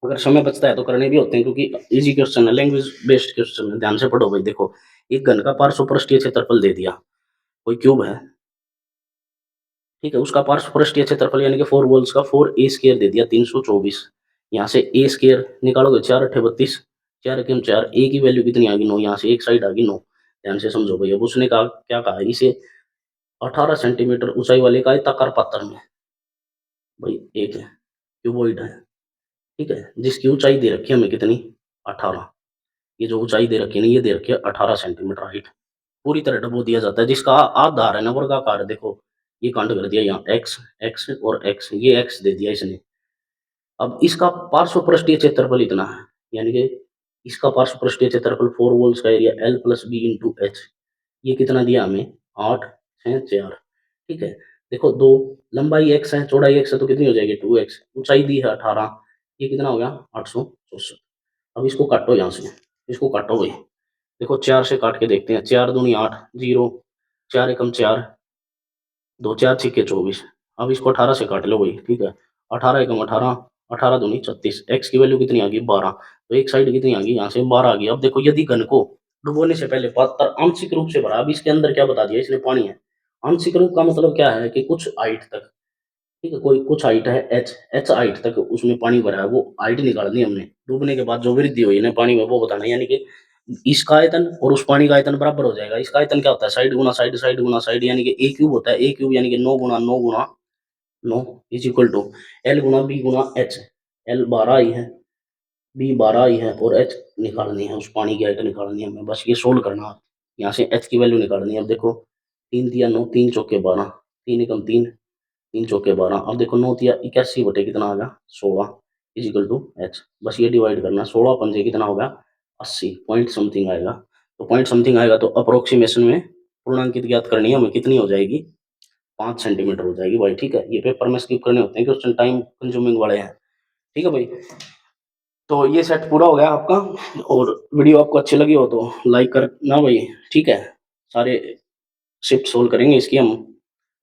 अगर समय बचता है तो करने भी होते हैं, क्योंकि इजी क्वेश्चन है, लैंग्वेज बेस्ड क्वेश्चन है। ध्यान से पढ़ो भाई। देखो, एक घन का पार्श्वपृष्ठीय क्षेत्रफल दे दिया, कोई क्यूब है, ठीक है, उसका पार्श्वपृष्ठीय क्षेत्रफल यानी कि 4 वॉल्स का 4 a स्क्वायर दे दिया 324। यहाँ से a स्क्वायर निकालोगे 4 अट्ठे 32, 4 एकम 4, a की वैल्यू कितनी आ गई 9, यहाँ से एक साइड आ गई 9। ध्यान से समझो भाई। अब उसने कहा, क्या कहा, इसे 18 सेंटीमीटर ऊंचाई वाले का आयताकार पात्र में, भाई एक है, क्यूबॉइड है, ठीक है, जिसकी ऊंचाई दे रखी है हमें कितनी, 18। ये जो ऊंचाई दे रखी है ना, ये दे रखी है 18 सेंटीमीटर हाइट। पूरी तरह डबो दिया जाता है, जिसका आधार है ना वर्गाकार, देखो ये कांड कर दिया यहाँ एक्स, एक्स और एक्स, ये एक्स दे दिया इसने। अब इसका पार्श्वपृष्ठीय क्षेत्रफल इतना है, यानी कि इसका पार्श्वपृष्ठीय क्षेत्रफल 4 वोल्स का area L plus B into H, ये कितना दिया हमें, 8 6 4। ठीक है, देखो दो, लंबाई एक्स है, चौड़ाई एक्स है, तो कितनी हो जाएगी 2x, ऊंचाई दी है 18, ये कितना हो गया 864। अब इसको काटो यहाँ से, इसको काटो भाई। देखो 4 से काट के देखते हैं, 4 दूनी 8, 0, 4 एकम 4, 2 4 छिक्के 24। अब इसको 18 से काट लो भाई, ठीक है, 18 एकम 18, 18 दूनी 36, एक्स की वैल्यू कितनी आ गई 12, तो एक साइड कितनी आ गई, यहाँ से 12 आ गई। अब देखो, यदि घन को डुबोने से पहले पात्र आंशिक रूप से भरा, अब इसके अंदर क्या बता दिया इसने, पानी है। आंशिक रूप का मतलब क्या है कि कुछ हाइट तक, ठीक है, कोई कुछ हाइट है एच, एच हाइट तक उसमें पानी भरा है, वो हाइट निकालनी है हमने। डूबने के बाद जो वृद्धि हुई ना पानी में, वो बताना है, यानी कि इसका आयतन और उस पानी का आयतन बराबर हो जाएगा। इसका आयतन क्या होता है, साइड गुना साइड, साइड गुना साइड, यानी कि ए क्यूब होता है, ए क्यूब यानी कि 9 गुना 9 गुना 9 इज इक्वल टू एल गुना बी गुना एच। एल 12 आई है, बी 12 आई है, और एच निकालनी है, उस पानी की आयतन निकालनी है हमें, बस ये सोल्व करना है। यहाँ से एच की वैल्यू निकालनी है। अब देखो, 3 दिया 9, 3 चौके 12, 3 एकम 3, 3 चौके 12। अब देखो 9 दिया 81 बटे कितना आ गया 16 इजिकल टू एच। बस ये डिवाइड करना, 16 पंजे कितना हो गया 80, पॉइंट समथिंग आएगा। तो पॉइंट समथिंग आएगा, तो अप्रोक्सीमेशन में पूर्णांकित ज्ञात करनी है हमें, कितनी हो जाएगी, 5 सेंटीमीटर हो जाएगी भाई। ठीक है, ये पेपर में स्किप करने होते हैं क्वेश्चन, टाइम कंज्यूमिंग वाले हैं। ठीक है भाई, तो ये सेट पूरा हो गया आपका। और वीडियो आपको अच्छी लगी हो तो लाइक करना भाई। ठीक है, सारे शिफ्ट सोल्व करेंगे इसकी हम।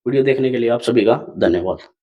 वीडियो देखने के लिए आप सभी का धन्यवाद।